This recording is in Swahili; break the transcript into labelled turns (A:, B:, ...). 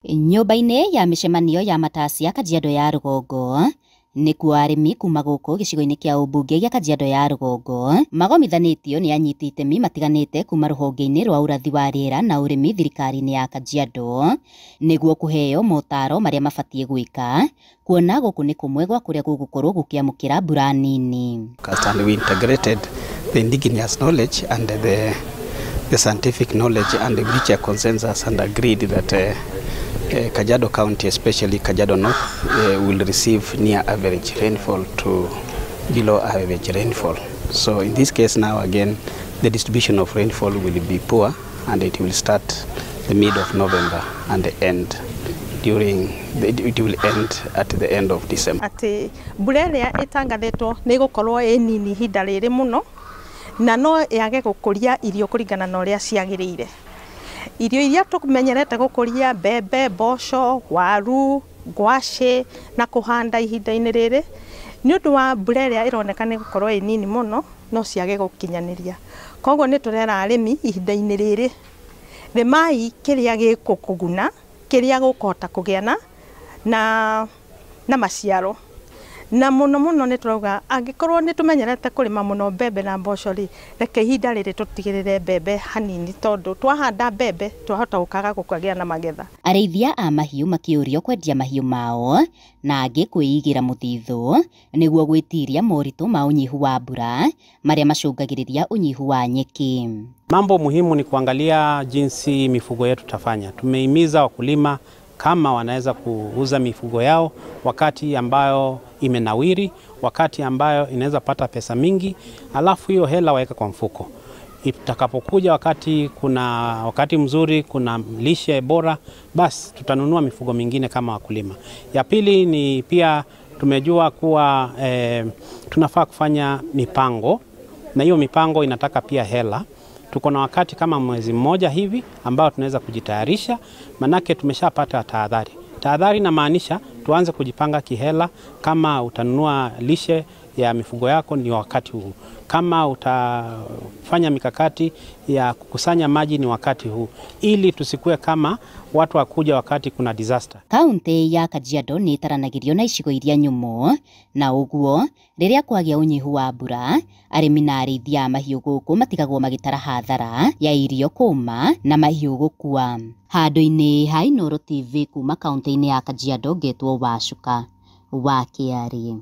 A: Nyũmba-inĩ ya mĩcemanio ya Matacia Kajiado ya Rũgongo nĩkuo arĩmi kuma gũkũ gĩcigo-inĩ kĩa ũmbunge gĩa Kajiado ya Rũgongo magomithanĩtio nĩ anyiti itemi matiganĩte kuma rũhonge-inĩ rwa ũrathi wa rĩera na ũrĩmi thirikari-inĩ ya Kajiado nĩguo kũheo motaro marĩa mabatiĩ gwĩka kuona gũkũ nĩ kũmwe gwa kũrĩa gũgũkorwo gũkĩamũkĩra mbura nini.
B: And we integrated the indigenous knowledge and the scientific knowledge and reached a consensus and agreed that Kajiado County, especially Kajiado North, will receive near average rainfall to below average rainfall. So in this case now again, the distribution of rainfall will be poor and it will start the mid of November and end it will end at the end of December.
C: Ati mbura ĩrĩa ĩtangathĩtwo nĩ gũkorwo nini ihinda rĩrĩ mũno na no yage gũkũria irio kũringana na ũrĩa ciagĩrĩire. Irio iria tũmenyerete gũkũria mbembe, mboco, waru, ngwacĩ na kũhanda ihinda-inĩ rĩrĩ nĩ ũndũ wa mbura ĩrĩa ĩroneka nĩ gũkorwo nini mũno no ciage gũkinyanĩria. Koguo nĩ tũrera arĩmi ihinda-inĩ rĩrĩ rĩmai kĩrĩa gĩkũkũguna, kĩrĩa gũkũhota kũgĩa na maciaro. Na mũno nĩ turauga angĩkorwo nĩ tũmenyerete kũrĩma mũno mbembe na mboco rĩ, reke ihinda rĩrĩ tũtigĩrĩre mbembe hanini tondũ twahanda mbembe twahota gũkaga gũkagĩa na magetha.
A: Arĩithia a mahiũ makĩũrio kwendia mahiũ mao na angĩ kwĩigĩra mũthithũ nĩguo gwĩtiria moritũ ma ũnyihu wa mbura marĩa macũngagĩrĩria ũnyihu wa nyeki.
D: Mambo muhimu ni kuangalia jinsi mifugo yetu tafanya. Tumehimiza wakulima kama wanaweza kuuza mifugo yao wakati ambayo imenawiri, wakati ambayo inaweza pata pesa mingi, alafu hiyo hela waweka kwa mfuko. Itakapokuja wakati mzuri, kuna lishe bora, basi tutanunua mifugo mingine kama wakulima. Ya pili ni pia tumejua kuwa tunafaa kufanya mipango na hiyo mipango inataka pia hela. Tuko na wakati kama mwezi mmoja hivi ambao tunaweza kujitayarisha, manake tumeshapata tahadhari. Tahadhari inamaanisha tuanze kujipanga kihela. Kama utanunua lishe ya mifugo yako ni wakati huu. Kama utafanya mikakati ya kukusanya maji ni wakati huu, ili tusikue kama watu wakuja wakati kuna disaster.
A: Kaunti ya Kajiado nĩ ĩtaranagĩrio na icigo iria nyũmũ na ũguo rĩrĩa kwagĩa ũnyihu wa mbura arĩmi na arĩithia a mahiũ gũkũ matigagwo magĩtara hathara ya irio kũma na mahiũ gũkua. Handũ-inĩ ha Inooro TV kuma kaunti-inĩ ya Kajiado ngetwo Wacuka wa Kĩarĩ.